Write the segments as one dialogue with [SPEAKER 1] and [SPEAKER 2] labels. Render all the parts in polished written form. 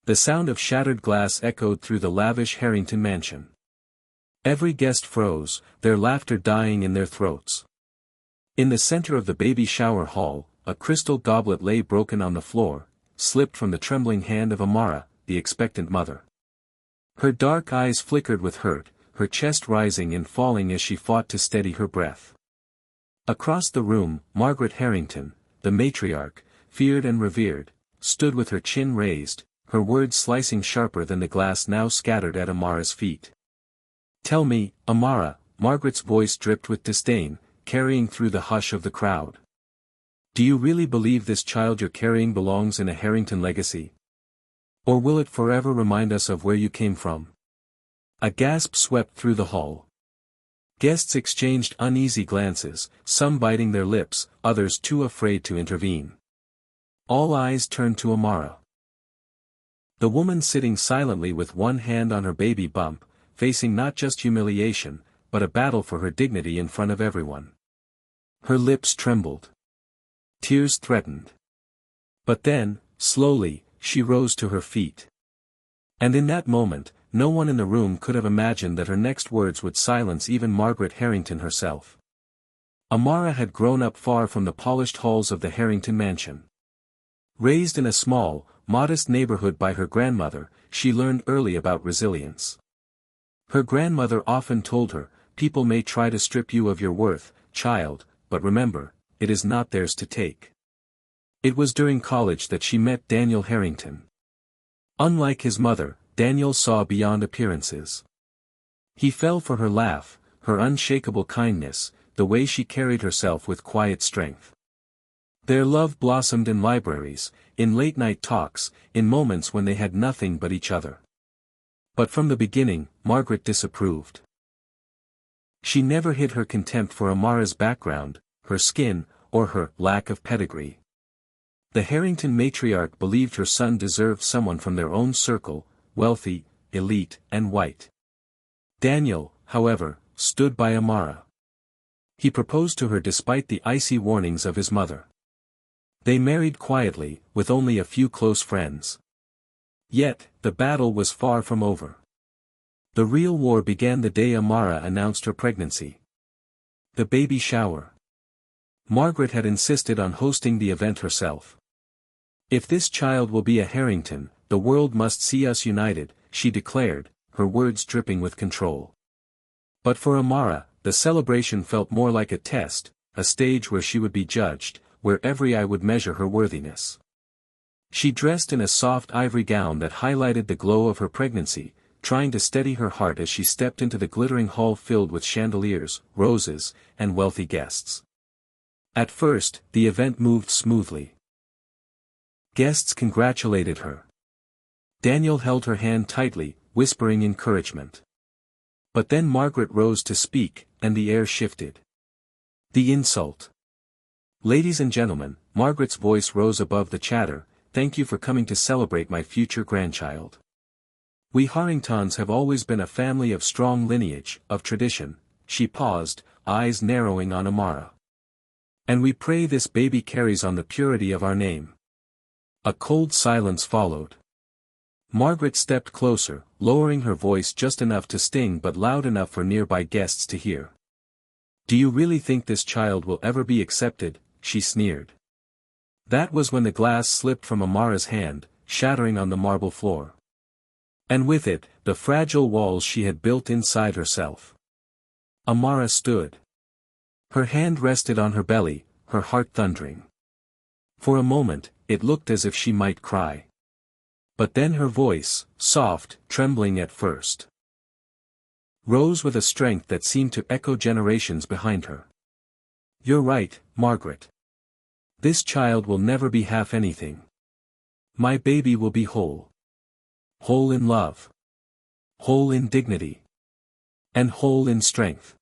[SPEAKER 1] The sound of shattered glass echoed through the lavish Harrington mansion. Every guest froze, their laughter dying in their throats. In the center of the baby shower hall, a crystal goblet lay broken on the floor, slipped from the trembling hand of Amara, the expectant mother. Her dark eyes flickered with hurt, her chest rising and falling as she fought to steady her breath. Across the room, Margaret Harrington, the matriarch, feared and revered, stood with her chin raised, her words slicing sharper than the glass now scattered at Amara's feet. "Tell me, Amara," Margaret's voice dripped with disdain, carrying through the hush of the crowd. "Do you really believe this child you're carrying belongs in a Harrington legacy? Or will it forever remind us of where you came from?" A gasp swept through the hall. Guests exchanged uneasy glances, some biting their lips, others too afraid to intervene. All eyes turned to Amara. The woman sitting silently with one hand on her baby bump, facing not just humiliation, but a battle for her dignity in front of everyone. Her lips trembled. Tears threatened. But then, slowly, she rose to her feet. And in that moment, no one in the room could have imagined that her next words would silence even Margaret Harrington herself. Amara had grown up far from the polished halls of the Harrington mansion. Raised in a small, modest neighborhood by her grandmother, she learned early about resilience. Her grandmother often told her, "People may try to strip you of your worth, child, but remember, it is not theirs to take." It was during college that she met Daniel Harrington. Unlike his mother, Daniel saw beyond appearances. He fell for her laugh, her unshakable kindness, the way she carried herself with quiet strength. Their love blossomed in libraries, in late-night talks, in moments when they had nothing but each other. But from the beginning, Margaret disapproved. She never hid her contempt for Amara's background, her skin, or her lack of pedigree. The Harrington matriarch believed her son deserved someone from their own circle, wealthy, elite, and white. Daniel, however, stood by Amara. He proposed to her despite the icy warnings of his mother. They married quietly, with only a few close friends. Yet, the battle was far from over. The real war began the day Amara announced her pregnancy. The baby shower. Margaret had insisted on hosting the event herself. "If this child will be a Harrington, the world must see us united," she declared, her words dripping with control. But for Amara, the celebration felt more like a test, a stage where she would be judged, where every eye would measure her worthiness. She dressed in a soft ivory gown that highlighted the glow of her pregnancy, trying to steady her heart as she stepped into the glittering hall filled with chandeliers, roses, and wealthy guests. At first, the event moved smoothly. Guests congratulated her. Daniel held her hand tightly, whispering encouragement. But then Margaret rose to speak, and the air shifted. The insult. "Ladies and gentlemen," Margaret's voice rose above the chatter, "thank you for coming to celebrate my future grandchild. We Harringtons have always been a family of strong lineage, of tradition." She paused, eyes narrowing on Amara. "And we pray this baby carries on the purity of our name." A cold silence followed. Margaret stepped closer, lowering her voice just enough to sting but loud enough for nearby guests to hear. "Do you really think this child will ever be accepted?" she sneered. That was when the glass slipped from Amara's hand, shattering on the marble floor. And with it, the fragile walls she had built inside herself. Amara stood. Her hand rested on her belly, her heart thundering. For a moment, it looked as if she might cry. But then her voice, soft, trembling at first, rose with a strength that seemed to echo generations behind her. "You're right, Margaret. This child will never be half anything. My baby will be whole. Whole in love. Whole in dignity. And whole in strength.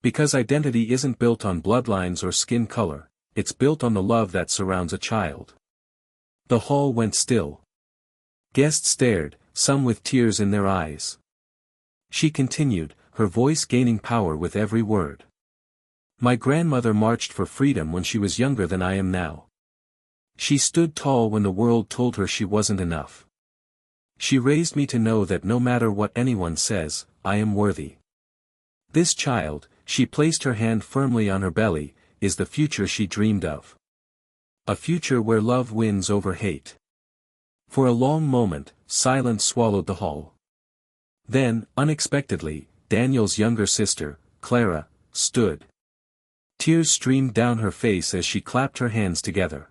[SPEAKER 1] Because identity isn't built on bloodlines or skin color, it's built on the love that surrounds a child." The hall went still. Guests stared, some with tears in their eyes. She continued, her voice gaining power with every word. "My grandmother marched for freedom when she was younger than I am now. She stood tall when the world told her she wasn't enough. She raised me to know that no matter what anyone says, I am worthy. This child, she placed her hand firmly on her belly, is the future she dreamed of. A future where love wins over hate. For a long moment, silence swallowed the hall. Then, unexpectedly, Daniel's younger sister, Clara, stood. Tears streamed down her face as she clapped her hands together.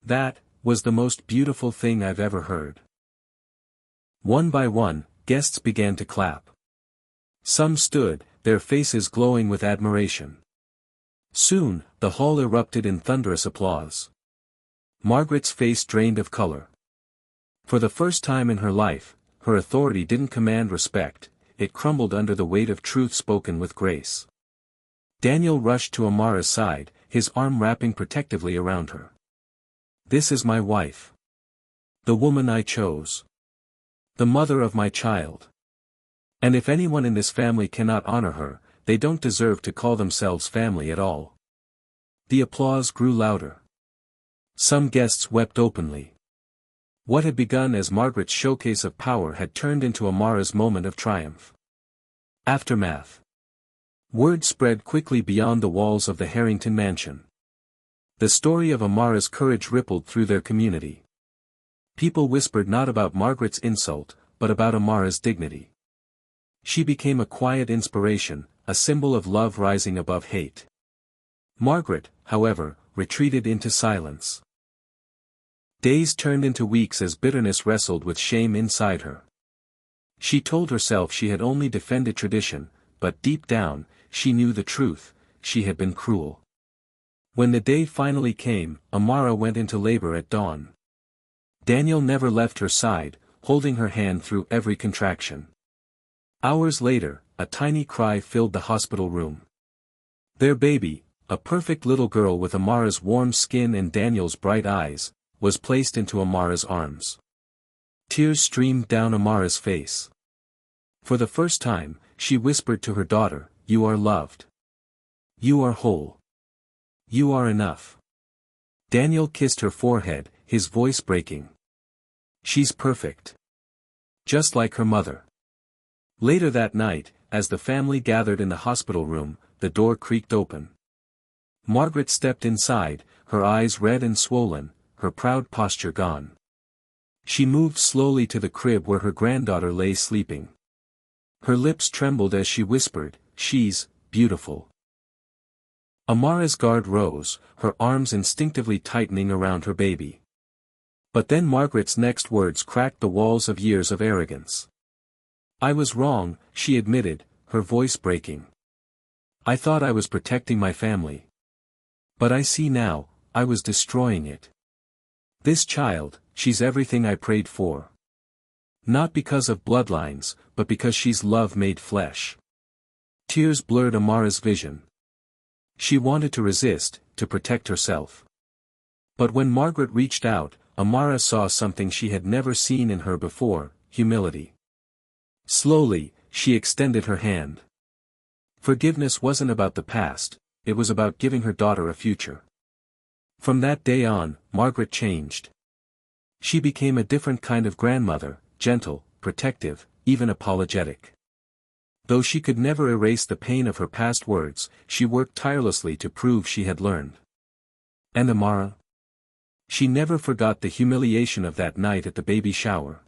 [SPEAKER 1] That was the most beautiful thing I've ever heard. One by one, guests began to clap. Some stood, their faces glowing with admiration. Soon, the hall erupted in thunderous applause. Margaret's face drained of color. For the first time in her life, her authority didn't command respect, it crumbled under the weight of truth spoken with grace. Daniel rushed to Amara's side, his arm wrapping protectively around her. This is my wife. The woman I chose. The mother of my child. And if anyone in this family cannot honor her, they don't deserve to call themselves family at all. The applause grew louder. Some guests wept openly. What had begun as Margaret's showcase of power had turned into Amara's moment of triumph. Aftermath. Word spread quickly beyond the walls of the Harrington mansion. The story of Amara's courage rippled through their community. People whispered not about Margaret's insult, but about Amara's dignity. She became a quiet inspiration, a symbol of love rising above hate. Margaret, however, retreated into silence. Days turned into weeks as bitterness wrestled with shame inside her. She told herself she had only defended tradition, but deep down, she knew the truth, she had been cruel. When the day finally came, Amara went into labor at dawn. Daniel never left her side, holding her hand through every contraction. Hours later, a tiny cry filled the hospital room. Their baby, a perfect little girl with Amara's warm skin and Daniel's bright eyes, was placed into Amara's arms. Tears streamed down Amara's face. For the first time, she whispered to her daughter, "You are loved. You are whole. You are enough." Daniel kissed her forehead, his voice breaking. "She's perfect. Just like her mother." Later that night, as the family gathered in the hospital room, the door creaked open. Margaret stepped inside, her eyes red and swollen, her proud posture gone. She moved slowly to the crib where her granddaughter lay sleeping. Her lips trembled as she whispered, "She's beautiful." Amara's guard rose, her arms instinctively tightening around her baby. But then Margaret's next words cracked the walls of years of arrogance. "I was wrong," she admitted, her voice breaking. "I thought I was protecting my family. But I see now, I was destroying it. This child, she's everything I prayed for. Not because of bloodlines, but because she's love made flesh." Tears blurred Amara's vision. She wanted to resist, to protect herself. But when Margaret reached out, Amara saw something she had never seen in her before, humility. Slowly, she extended her hand. Forgiveness wasn't about the past, it was about giving her daughter a future. From that day on, Margaret changed. She became a different kind of grandmother, gentle, protective, even apologetic. Though she could never erase the pain of her past words, she worked tirelessly to prove she had learned. And Amara? She never forgot the humiliation of that night at the baby shower.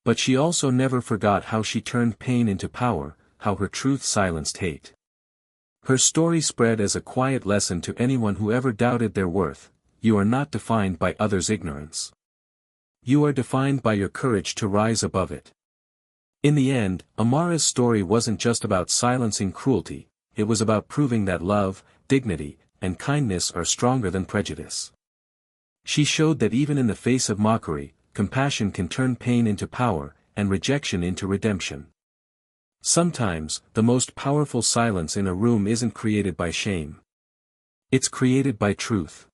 [SPEAKER 1] But she also never forgot how she turned pain into power, how her truth silenced hate. Her story spread as a quiet lesson to anyone who ever doubted their worth: you are not defined by others' ignorance. You are defined by your courage to rise above it. In the end, Amara's story wasn't just about silencing cruelty, it was about proving that love, dignity, and kindness are stronger than prejudice. She showed that even in the face of mockery, compassion can turn pain into power, and rejection into redemption. Sometimes, the most powerful silence in a room isn't created by shame. It's created by truth.